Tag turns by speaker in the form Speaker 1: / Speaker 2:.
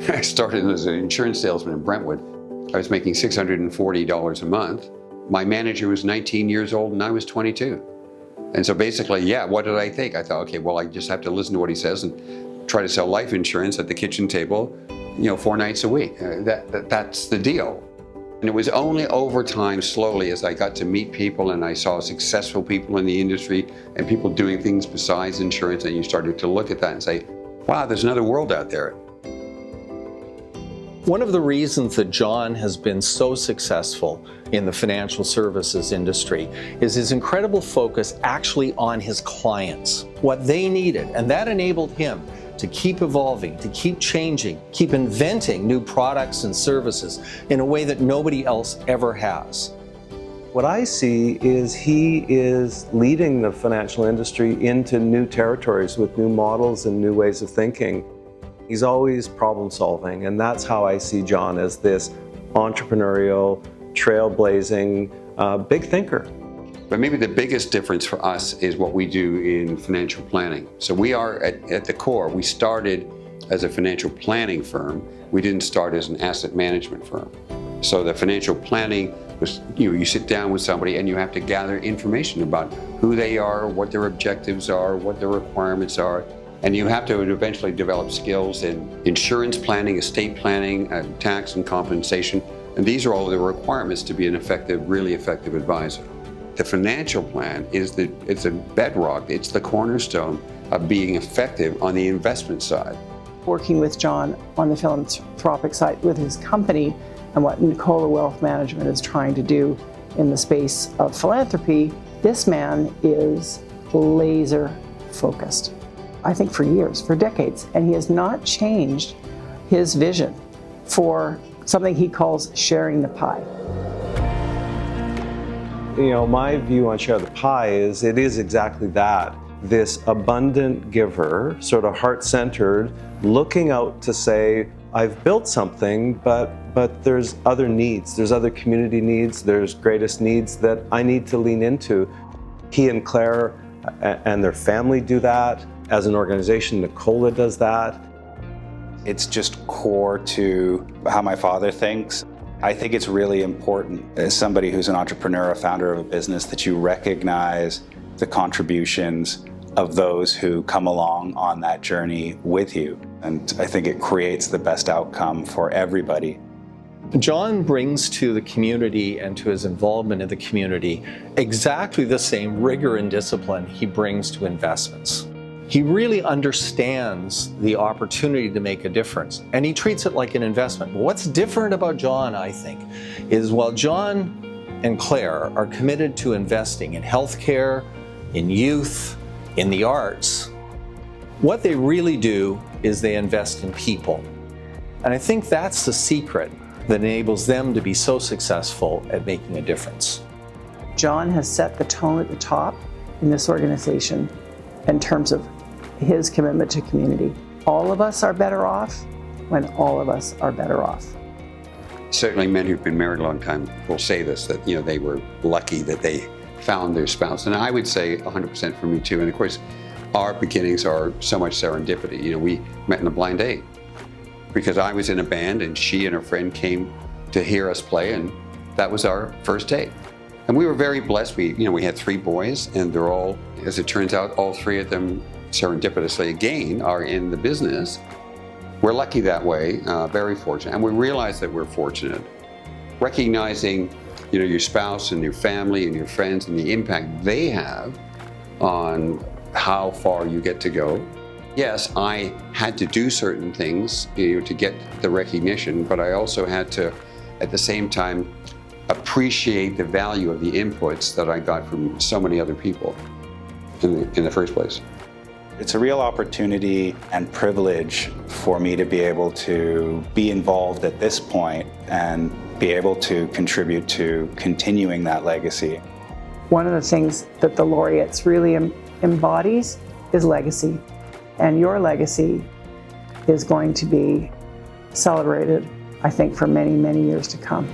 Speaker 1: I started as an insurance salesman in Brentwood. I was making $640 a month. My manager was 19 years old and I was 22. And so basically, yeah, what did I think? I thought, okay, well, I just have to listen to what he says and try to sell life insurance at the kitchen table, 4 nights a week. That's the deal. And it was only over time, slowly, as I got to meet people and I saw successful people in the industry and people doing things besides insurance, and you started to look at that and say, wow, there's another world out there.
Speaker 2: One of the reasons that John has been so successful in the financial services industry is his incredible focus actually on his clients, what they needed, and that enabled him to keep evolving, to keep changing, keep inventing new products and services in a way that nobody else ever has.
Speaker 3: What I see is he is leading the financial industry into new territories with new models and new ways of thinking. He's always problem solving, and that's how I see John, as this entrepreneurial, trailblazing, big thinker.
Speaker 1: But maybe the biggest difference for us is what we do in financial planning. So we are, at the core, we started as a financial planning firm. We didn't start as an asset management firm. So the financial planning was, you sit down with somebody and you have to gather information about who they are, what their objectives are, what their requirements are. And you have to eventually develop skills in insurance planning, estate planning, tax and compensation. And these are all the requirements to be an effective, really effective advisor. The financial plan it's a bedrock, it's the cornerstone of being effective on the investment side.
Speaker 4: Working with John on the philanthropic side with his company and what Nicola Wealth Management is trying to do in the space of philanthropy, this man is laser focused. I think for years, for decades, and he has not changed his vision for something he calls sharing the pie.
Speaker 3: My view on share the pie is it is exactly that. This abundant giver, sort of heart-centered, looking out to say, I've built something, but there's other needs, there's other community needs, there's greatest needs that I need to lean into. He and Claire and their family do that. As an organization, Nicola does that.
Speaker 5: It's just core to how my father thinks. I think it's really important, as somebody who's an entrepreneur, a founder of a business, that you recognize the contributions of those who come along on that journey with you. And I think it creates the best outcome for everybody.
Speaker 2: John brings to the community and to his involvement in the community exactly the same rigor and discipline he brings to investments. He really understands the opportunity to make a difference, and he treats it like an investment. What's different about John, I think, is while John and Claire are committed to investing in healthcare, in youth, in the arts, what they really do is they invest in people. And I think that's the secret that enables them to be so successful at making a difference.
Speaker 4: John has set the tone at the top in this organization in terms of his commitment to community. All of us are better off when all of us are better off.
Speaker 1: Certainly men who've been married a long time will say this, that they were lucky that they found their spouse. And I would say 100% for me too. And of course, our beginnings are so much serendipity. We met in a blind date because I was in a band and she and her friend came to hear us play, and that was our first date. And we were very blessed. We had 3 boys, and they're all, as it turns out, all 3 of them serendipitously again are in the business. We're lucky that way, very fortunate, and we realize that we're fortunate. Recognizing, your spouse and your family and your friends and the impact they have on how far you get to go. Yes, I had to do certain things, to get the recognition, but I also had to, at the same time, appreciate the value of the inputs that I got from so many other people in the first place.
Speaker 5: It's a real opportunity and privilege for me to be able to be involved at this point and be able to contribute to continuing that legacy.
Speaker 4: One of the things that the Laureates really embodies is legacy. And your legacy is going to be celebrated, I think, for many, many years to come.